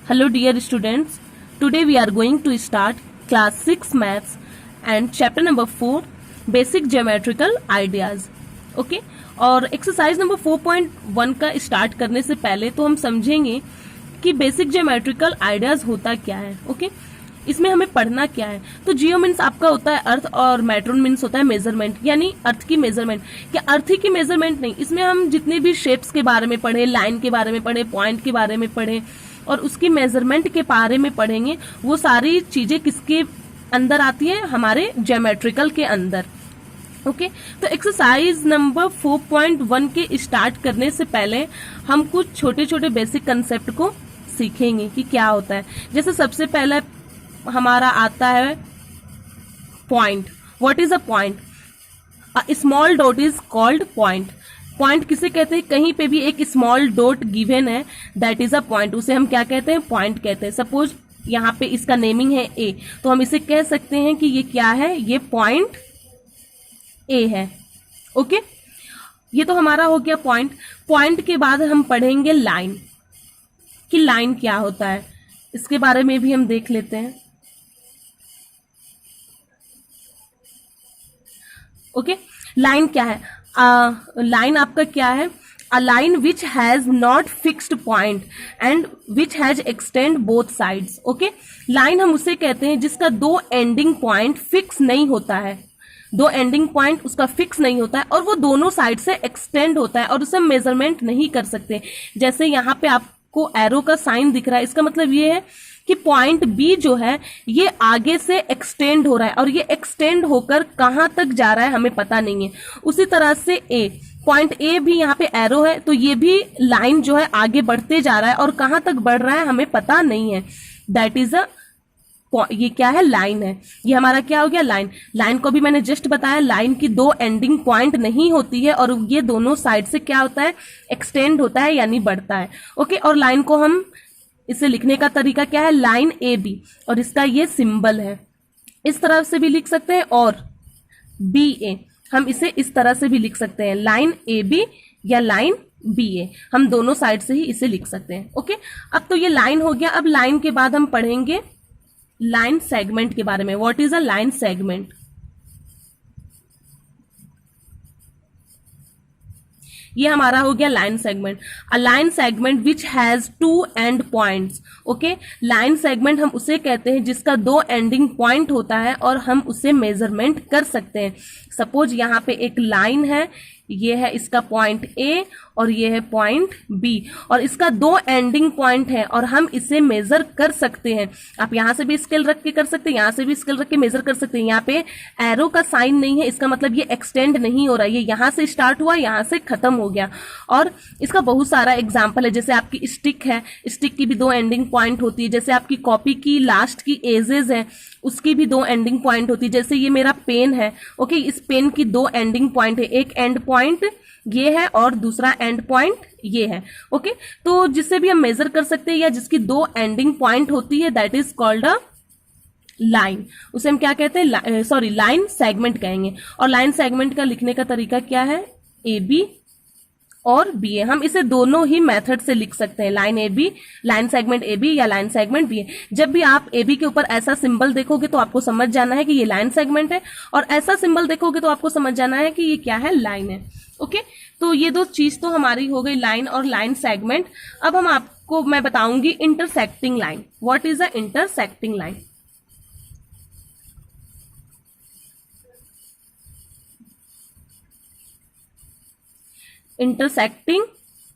Hello dear students, today we are going to start class 6 maths and chapter number 4 basic geometrical ideas. Okay? और exercise number 4.1 का start करने से पहले तो हम समझेंगे कि बेसिक ज्योमेट्रिकल आइडियाज होता क्या है. ओके इसमें हमें पढ़ना क्या है. तो जियो मीन्स आपका होता है अर्थ और मेट्रोन मीन्स होता है मेजरमेंट, यानी अर्थ की मेजरमेंट. क्या अर्थ ही की मेजरमेंट नहीं, इसमें हम जितने भी शेप्स के बारे में पढ़े, लाइन के बारे में पढ़े, पॉइंट के बारे में पढ़े और उसकी मेजरमेंट के बारे में पढ़ेंगे. वो सारी चीजें किसके अंदर आती है, हमारे ज्योमेट्रिकल के अंदर. ओके तो एक्सरसाइज नंबर 4.1 के स्टार्ट करने से पहले हम कुछ छोटे छोटे बेसिक कंसेप्ट को सीखेंगे कि क्या होता है. जैसे सबसे पहले हमारा आता है point. What is a point? A small dot is called point. Point किसे कहते हैं? कहीं पे भी एक स्मॉल डॉट गिवन है, दैट इज अ पॉइंट. उसे हम क्या कहते हैं? पॉइंट कहते हैं. सपोज यहाँ पे इसका नेमिंग है ए, तो हम इसे कह सकते हैं कि ये क्या है? ये पॉइंट ए है. ओके ये तो हमारा हो गया पॉइंट. पॉइंट के बाद हम पढ़ेंगे लाइन, कि लाइन क्या होता है, इसके बारे में भी हम देख लेते हैं. ओके लाइन क्या है? लाइन आपका क्या है? A line which has not fixed point and which has extend both sides. Okay line हम उसे कहते हैं जिसका दो एंडिंग पॉइंट फिक्स नहीं होता है. दो एंडिंग पॉइंट उसका फिक्स नहीं होता है और वो दोनों साइड से एक्सटेंड होता है और उसे मेजरमेंट नहीं कर सकते. जैसे यहाँ पे आपको एरो का साइन दिख रहा है, इसका मतलब ये है कि पॉइंट बी जो है ये आगे से एक्सटेंड हो रहा है और ये एक्सटेंड होकर कहां तक जा रहा है हमें पता नहीं है. उसी तरह से ए, पॉइंट ए भी यहाँ पे एरो है तो ये भी लाइन जो है आगे बढ़ते जा रहा है और कहां तक बढ़ रहा है हमें पता नहीं है. दैट इज अ, ये क्या है? लाइन है. ये हमारा क्या हो गया? लाइन. लाइन को भी मैंने जस्ट बताया, लाइन की दो एंडिंग पॉइंट नहीं होती है और ये दोनों साइड से क्या होता है? एक्सटेंड होता है यानी बढ़ता है. ओके और लाइन को हम, इसे लिखने का तरीका क्या है? लाइन ए बी, और इसका ये सिंबल है. इस तरह से भी लिख सकते हैं और बी ए, हम इसे इस तरह से भी लिख सकते हैं, लाइन ए बी या लाइन बी ए. हम दोनों साइड से ही इसे लिख सकते हैं. ओके अब तो ये लाइन हो गया. अब लाइन के बाद हम पढ़ेंगे लाइन सेगमेंट के बारे में. What is a line segment? ये हमारा हो गया line segment. A line segment which has two end points. Okay line segment हम उसे कहते हैं जिसका दो एंडिंग पॉइंट होता है और हम उसे मेजरमेंट कर सकते हैं. सपोज यहाँ पे एक लाइन है, ये है इसका पॉइंट ए और ये है पॉइंट बी और इसका दो एंडिंग पॉइंट है और हम इसे मेजर कर सकते हैं. आप यहां से भी स्केल रख के कर सकते हैं, यहां से भी स्केल रख के मेजर कर सकते हैं. यहाँ पे एरो का साइन नहीं है, इसका मतलब ये एक्सटेंड नहीं हो रहा है, ये यहां से स्टार्ट हुआ यहां से खत्म हो गया. और इसका बहुत सारा एग्जाम्पल है. जैसे आपकी स्टिक है, स्टिक की भी दो एंडिंग पॉइंट होती है. जैसे आपकी कॉपी की लास्ट की एजेस है, उसकी भी दो एंडिंग पॉइंट होती है. जैसे ये मेरा पेन है, ओके इस पेन की दो एंडिंग पॉइंट है, एक एंड पॉइंट ये है और दूसरा एंड पॉइंट ये है. ओके तो जिससे भी हम मेजर कर सकते हैं या जिसकी दो एंडिंग पॉइंट होती है, that is called a line. उसे हम क्या कहते हैं? सॉरी लाइन सेगमेंट कहेंगे. और लाइन सेगमेंट का लिखने का तरीका क्या है? ए बी और बी ए. हम इसे दोनों ही मेथड से लिख सकते हैं, line A B, line segment A B या लाइन सेगमेंट बी ए. जब भी आप ए बी के ऊपर ऐसा सिंबल देखोगे तो आपको समझ जाना है कि ये लाइन सेगमेंट है और ऐसा सिंबल देखोगे तो आपको समझ जाना है कि ये क्या है? लाइन है. ओके तो ये दो चीज तो हमारी हो गई, लाइन और लाइन सेगमेंट. अब हम आपको मैं बताऊंगी intersecting line. What is a intersecting line? Intersecting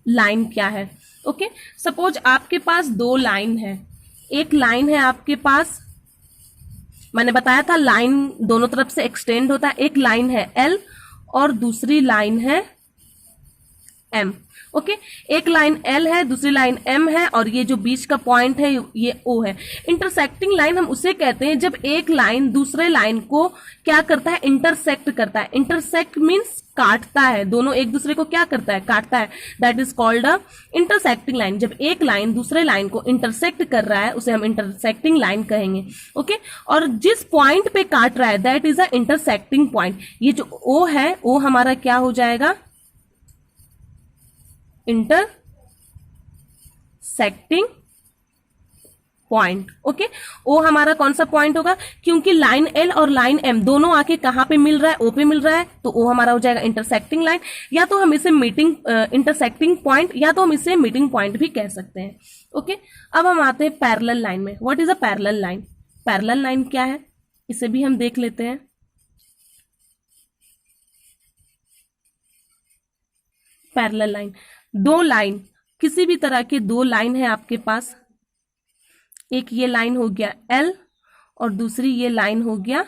line क्या है? ओके सपोज आपके पास दो लाइन है. एक लाइन है आपके पास, मैंने बताया था लाइन दोनों तरफ से एक्सटेंड होता है. एक लाइन है एल और दूसरी लाइन है एम. ओके एक लाइन एल है, दूसरी लाइन एम है और ये जो बीच का पॉइंट है ये ओ है. इंटरसेक्टिंग लाइन हम उसे कहते हैं जब एक लाइन दूसरे लाइन को क्या करता है? इंटरसेक्ट करता है. इंटरसेक्ट मीन्स काटता है, दोनों एक दूसरे को क्या करता है? काटता है. That is called a intersecting line. जब एक लाइन दूसरे लाइन को इंटरसेक्ट कर रहा है उसे हम इंटरसेक्टिंग लाइन कहेंगे. ओके और जिस पॉइंट पे काट रहा है that is a intersecting point. ये जो ओ है, ओ हमारा क्या हो जाएगा? Intersecting point. ओके, ओ हमारा कौन सा पॉइंट होगा, क्योंकि लाइन एल और लाइन एम दोनों आके कहां पे मिल रहा है, ओ पे मिल रहा है, तो ओ हमारा हो जाएगा इंटरसेक्टिंग लाइन, या तो हम इसे मीटिंग इंटरसेक्टिंग पॉइंट, या तो हम इसे मीटिंग पॉइंट भी कह सकते हैं। ओके, अब हम आते हैं पैरेलल लाइन में। What is a parallel line? Parallel line क्या है, इसे भी हम देख लेते हैं। पैरेलल लाइन, दो लाइन, किसी भी तरह के दो लाइन है आपके पास, एक ये लाइन हो गया एल और दूसरी ये लाइन हो गया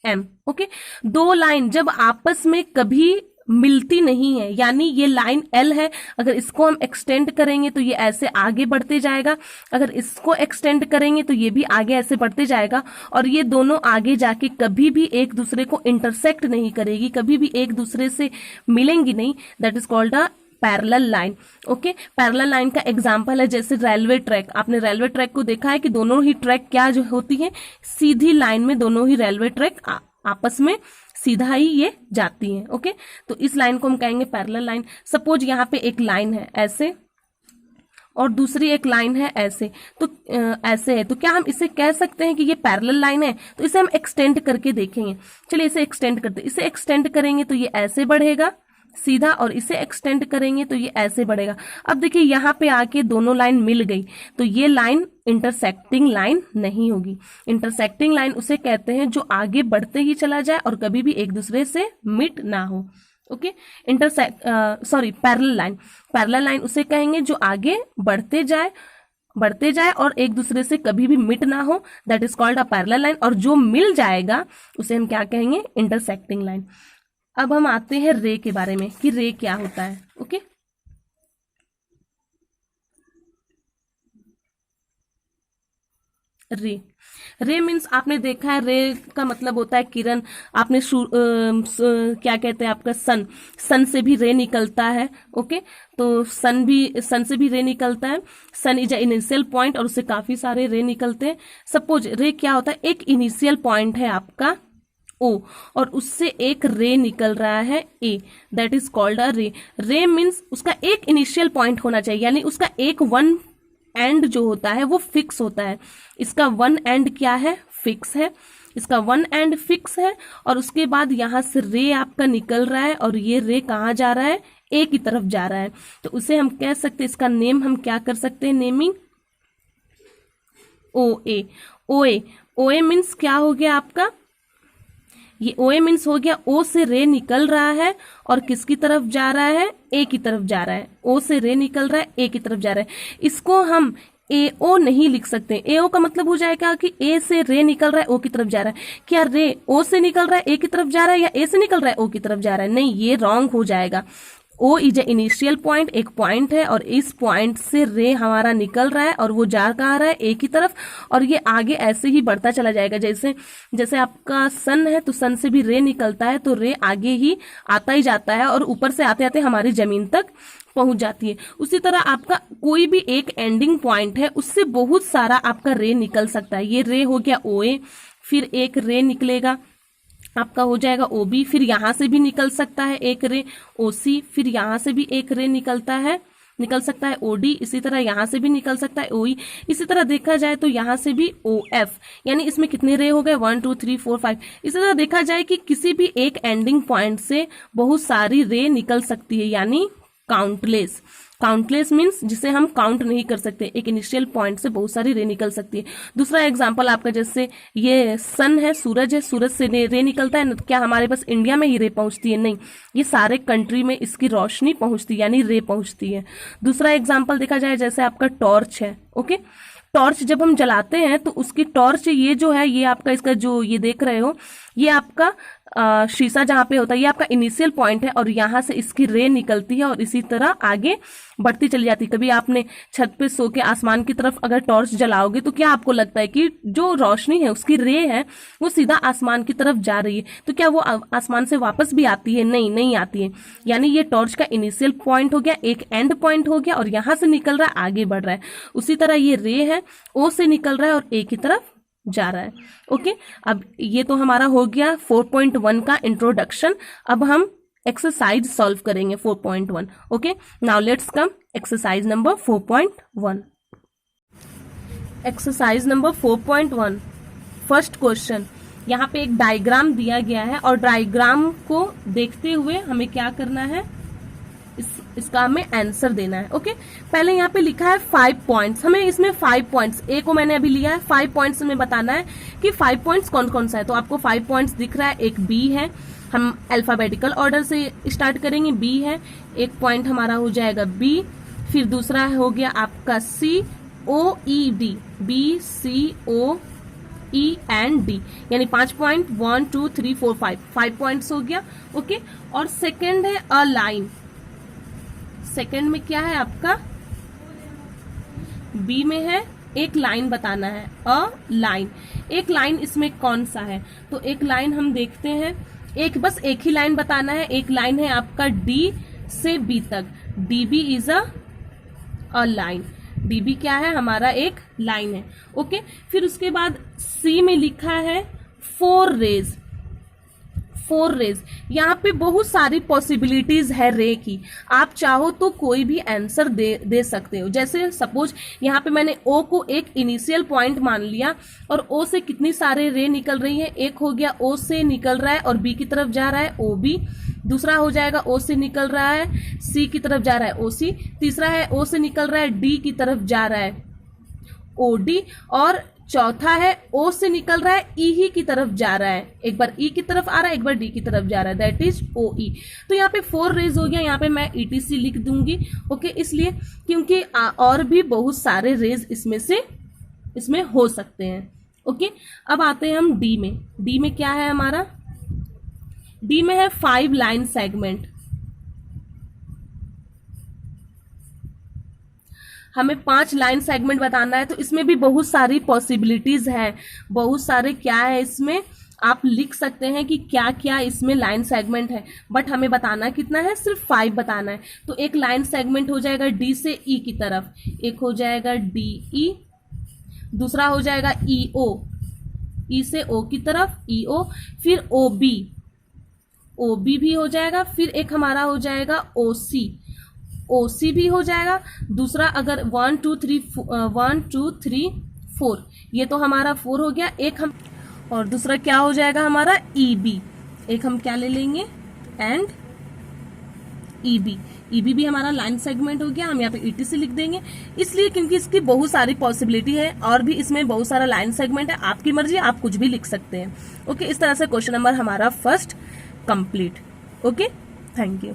एम। ओके, दो लाइन जब आपस में कभी मिलती नहीं है, यानी ये लाइन एल है, अगर इसको हम एक्सटेंड करेंगे तो ये ऐसे आगे बढ़ते जाएगा, अगर इसको एक्सटेंड करेंगे तो ये भी आगे ऐसे बढ़ते जाएगा, और ये दोनों आगे जाके कभी भी एक दूसरे को इंटरसेक्ट नहीं करेगी, कभी भी एक दूसरे से मिलेंगी नहीं। That is called a parallel line. Okay, parallel line का एग्जांपल है जैसे रेलवे ट्रैक। आपने रेलवे ट्रैक को देखा है कि दोनों ही ट्रैक क्या जो होती है, सीधी लाइन में दोनों ही रेलवे ट्रैक आपस में सीधा ही ये जाती है। ओके, तो इस लाइन को हम कहेंगे पैरेलल लाइन। सपोज यहाँ पे एक लाइन है ऐसे और दूसरी एक लाइन है ऐसे, तो ऐसे है, तो क्या हम इसे कह सकते हैं कि ये पैरेलल लाइन है? तो इसे हम एक्सटेंड करके देखेंगे। चलिए इसे एक्सटेंड करते हैं। इसे एक्सटेंड करेंगे तो ये ऐसे बढ़ेगा सीधा, और इसे एक्सटेंड करेंगे तो ये ऐसे बढ़ेगा। अब देखिए यहाँ पे आके दोनों लाइन मिल गई, तो ये लाइन इंटरसेक्टिंग लाइन नहीं होगी। इंटरसेक्टिंग लाइन उसे कहते हैं जो आगे बढ़ते ही चला जाए और कभी भी एक दूसरे से मिट ना हो। Okay, parallel line, parallel line उसे कहेंगे जो आगे बढ़ते जाए और एक दूसरे से कभी भी मिट ना हो, that is called a parallel line. और जो मिल जाएगा उसे हम क्या कहेंगे, इंटरसेक्टिंग लाइन। अब हम आते हैं रे के बारे में कि रे क्या होता है। ओके, रे मीन्स आपने देखा है, रे का मतलब होता है किरण। आपने क्या कहते हैं आपका सन से भी रे निकलता है। ओके, तो सन से भी रे निकलता है। सन इज अ इनिशियल पॉइंट और उससे काफी सारे रे निकलते हैं। सपोज रे क्या होता है, एक इनिशियल पॉइंट है आपका ओ और उससे एक रे निकल रहा है ए, दैट इज कॉल्ड अ रे। रे मीन्स उसका एक इनिशियल पॉइंट होना चाहिए, यानी उसका एक वन एंड जो होता है वो फिक्स होता है। इसका वन एंड क्या है, फिक्स है। इसका वन एंड फिक्स है और उसके बाद यहां से रे आपका निकल रहा है और ये रे कहाँ जा रहा है, ए की तरफ जा रहा है। तो उसे हम कह सकते हैं, इसका नेम हम क्या कर सकते हैं, नेमिंग ओ ए। ओ ए मीन्स क्या हो गया आपका, ये ओ ए मीन्स हो गया ओ से रे निकल रहा है और किसकी तरफ जा रहा है, ए की तरफ जा रहा है। ओ से रे निकल रहा है, ए की तरफ जा रहा है। इसको हम ए ओ नहीं लिख सकते। ए ओ का मतलब हो जाएगा कि ए से रे निकल रहा है, ओ की तरफ जा रहा है। क्या रे ओ से निकल रहा है, ए की तरफ जा रहा है, या ए से निकल रहा है, ओ की तरफ जा रहा है? नहीं, ये रॉन्ग हो जाएगा। O is a initial point, एक पॉइंट है और इस पॉइंट से रे हमारा निकल रहा है और वो जा कहाँ रहा है, ए की तरफ, और ये आगे ऐसे ही बढ़ता चला जाएगा। जैसे आपका सन है तो सन से भी रे निकलता है, तो रे आगे ही आता ही जाता है और ऊपर से आते आते हमारी जमीन तक पहुंच जाती है। उसी तरह आपका कोई भी एक एंडिंग पॉइंट है, उससे बहुत सारा आपका रे निकल सकता है। ये रे हो गया ओ ए, फिर एक रे निकलेगा आपका हो जाएगा ओ बी, फिर यहां से भी निकल सकता है एक रे ओ सी, फिर यहां से भी एक रे निकल सकता है ओ डी, इसी तरह यहां से भी निकल सकता है ओ ई। इसी तरह देखा जाए तो यहां से भी ओ एफ, यानी इसमें कितने रे हो गए, 1 2 3 4 5। इसी तरह देखा जाए कि किसी भी एक एंडिंग पॉइंट से बहुत सारी रे निकल सकती है, यानी काउंटलेस। काउंटलेस मीन्स जिसे हम काउंट नहीं कर सकते, एक इनिशियल पॉइंट से बहुत सारी रे निकल सकती है। दूसरा एग्जांपल आपका जैसे ये सन है, सूरज है, सूरज से रे निकलता है, क्या हमारे पास इंडिया में ही रे पहुंचती है? नहीं, ये सारे कंट्री में इसकी रोशनी पहुंचती है, यानी रे पहुंचती है। दूसरा एग्जाम्पल देखा जाए जैसे आपका टॉर्च है। ओके, टॉर्च जब हम जलाते हैं तो उसकी टॉर्च ये जो है, ये आपका इसका जो ये देख रहे हो, ये आपका शीशा जहां पे होता है, ये आपका इनिशियल पॉइंट है और यहां से इसकी रे निकलती है और इसी तरह आगे बढ़ती चली जाती है। कभी आपने छत पे सो के आसमान की तरफ अगर टॉर्च जलाओगे तो क्या आपको लगता है कि जो रोशनी है उसकी रे है वो सीधा आसमान की तरफ जा रही है, तो क्या वो आसमान से वापस भी आती है? नहीं आती है। यानी ये टॉर्च का इनिशियल पॉइंट हो गया, एक एंड पॉइंट हो गया और यहां से निकल रहा है, आगे बढ़ रहा है। उसी तरह ये रे है, ओ से निकल रहा है और ए की तरफ जा रहा है। ओके, अब ये तो हमारा हो गया 4.1 का इंट्रोडक्शन। अब हम एक्सरसाइज सॉल्व करेंगे 4.1। Okay, now let's come exercise number 4.1। Exercise number 4.1 first question. यहाँ पे एक डायग्राम दिया गया है और डायग्राम को देखते हुए हमें क्या करना है, इसका हमें आंसर देना है। ओके, पहले यहाँ पे लिखा है 5 पॉइंट्स, हमें इसमें 5 पॉइंट्स, ए को मैंने अभी लिया है, 5 पॉइंट्स में बताना है कि 5 पॉइंट्स कौन कौन सा है। तो आपको 5 पॉइंट्स दिख रहा है, एक बी है, हम अल्फाबेटिकल ऑर्डर से स्टार्ट करेंगे, बी है, एक पॉइंट हमारा हो जाएगा बी, फिर दूसरा हो गया आपका C O E D, B C O E and D, यानी 5 पॉइंट, 1 2 3 4 5 पॉइंट्स हो गया। ओके, और सेकंड है अ लाइन, सेकंड में क्या है आपका, बी में है एक लाइन बताना है, अ लाइन, एक लाइन इसमें कौन सा है, तो एक लाइन हम देखते हैं, बस एक ही लाइन बताना है, एक लाइन है आपका डी से बी तक, D B is a line, DB क्या है, हमारा एक लाइन है। ओके, फिर उसके बाद सी में लिखा है 4 रेज, 4 रेज, यहाँ पे बहुत सारी पॉसिबिलिटीज है रे की, आप चाहो तो कोई भी आंसर दे सकते हो। जैसे सपोज यहाँ पे मैंने ओ को एक इनिशियल पॉइंट मान लिया और ओ से कितनी सारे रे निकल रही है, एक हो गया ओ से निकल रहा है और बी की तरफ जा रहा है ओ बी, दूसरा हो जाएगा ओ से निकल रहा है सी की तरफ जा रहा है ओ सी, तीसरा है ओ से निकल रहा है डी की तरफ जा रहा है ओ डी, और चौथा है ओ से निकल रहा है ई ही की तरफ जा रहा है, एक बार ई की तरफ आ रहा है, एक बार डी की तरफ जा रहा है, दैट इज ओ ई। तो यहाँ पे 4 रेज हो गया, यहाँ पे मैं ईटीसी लिख दूंगी। ओके, इसलिए क्योंकि और भी बहुत सारे रेज इसमें हो सकते हैं। ओके, अब आते हैं हम डी में, डी में क्या है हमारा, डी में है 5 लाइन सेगमेंट, हमें 5 लाइन सेगमेंट बताना है, तो इसमें भी बहुत सारी पॉसिबिलिटीज है, बहुत सारे क्या है इसमें, आप लिख सकते हैं कि क्या क्या इसमें लाइन सेगमेंट है, बट हमें बताना कितना है, सिर्फ 5 बताना है। तो एक लाइन सेगमेंट हो जाएगा डी से ई की तरफ, एक हो जाएगा डी ई, दूसरा हो जाएगा ई ओ, ई से ओ की तरफ ई ओ, फिर ओ बी, ओ बी भी हो जाएगा, फिर एक हमारा हो जाएगा ओ सी, ओ सी भी हो जाएगा, दूसरा अगर 1 2 3 4, ये तो हमारा 4 हो गया, एक हम, और दूसरा क्या हो जाएगा हमारा ई बी, एक हम क्या ले लेंगे and E B, E B भी हमारा लाइन सेगमेंट हो गया, हम यहाँ पे ईटीसी लिख देंगे, इसलिए क्योंकि इसकी बहुत सारी पॉसिबिलिटी है और भी इसमें बहुत सारा लाइन सेगमेंट है, आपकी मर्जी, आप कुछ भी लिख सकते हैं। ओके, इस तरह से क्वेश्चन नंबर हमारा first complete. Okay, thank you.